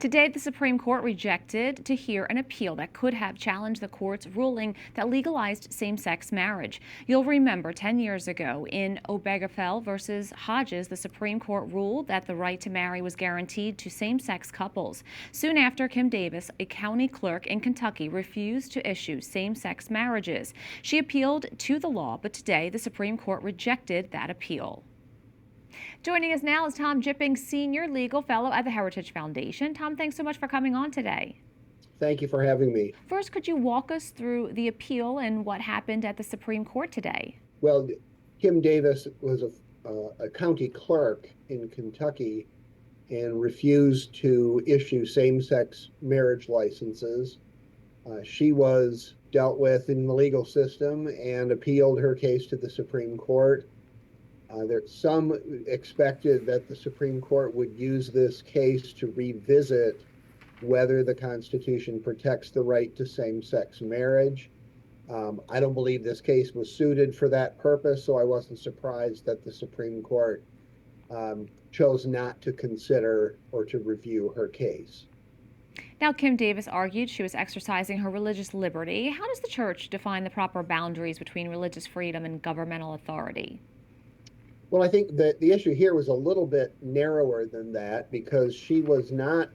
Today, the Supreme Court rejected to hear an appeal that could have challenged the court's ruling that legalized same-sex marriage. You'll remember 10 years ago in Obergefell versus Hodges, the Supreme Court ruled that the right to marry was guaranteed to same-sex couples. Soon after, Kim Davis, a county clerk in Kentucky, refused to issue same-sex marriages. She appealed to the law, but today the Supreme Court rejected that appeal. Joining us now is Tom Jipping, Senior Legal Fellow at the Heritage Foundation. Tom, thanks so much for coming on today. Thank you for having me. First, could you walk us through the appeal and what happened at the Supreme Court today? Well, Kim Davis was a county clerk in Kentucky and refused to issue same-sex marriage licenses. She was dealt with in the legal system and appealed her case to the Supreme Court. Some expected that the Supreme Court would use this case to revisit whether the Constitution protects the right to same-sex marriage. I don't believe this case was suited for that purpose, so I wasn't surprised that the Supreme Court chose not to consider or to review her case. Now, Kim Davis argued she was exercising her religious liberty. How does the church define the proper boundaries between religious freedom and governmental authority? Well, I think that the issue here was a little bit narrower than that because she was not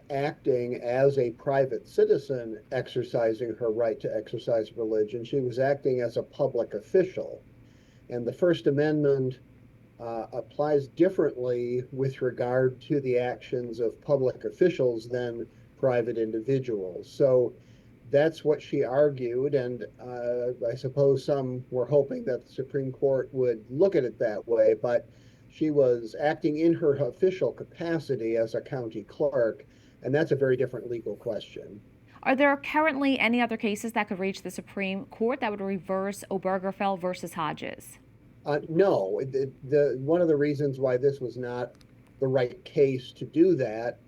acting as a private citizen exercising her right to exercise religion. She was acting as a public official. And the First Amendment applies differently with regard to the actions of public officials than private individuals. So that's what she argued, and I suppose some were hoping that the Supreme Court would look at it that way, but she was acting in her official capacity as a county clerk, and that's a very different legal question. Are there currently any other cases that could reach the Supreme Court that would reverse Obergefell versus Hodges? No. One of the reasons why this was not the right case to do that,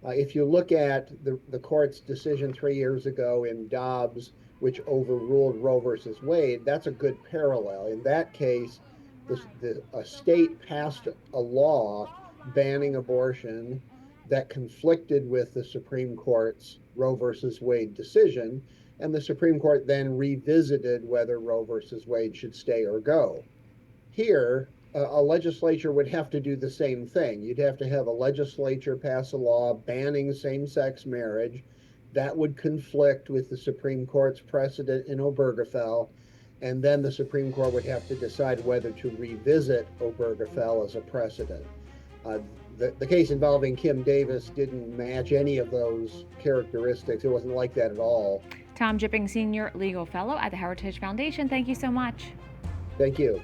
if you look at the court's decision 3 years ago in Dobbs, which overruled Roe versus Wade, that's a good parallel. In that case, a state passed a law banning abortion that conflicted with the Supreme Court's Roe versus Wade decision, and the Supreme Court then revisited whether Roe versus Wade should stay or go. Here, a legislature would have to do the same thing. You'd have to have a legislature pass a law banning same-sex marriage. That would conflict with the Supreme Court's precedent in Obergefell, and then the Supreme Court would have to decide whether to revisit Obergefell as a precedent. The case involving Kim Davis didn't match any of those characteristics. It wasn't like that at all. Tom Jipping, Senior Legal Fellow at the Heritage Foundation, thank you so much. Thank you.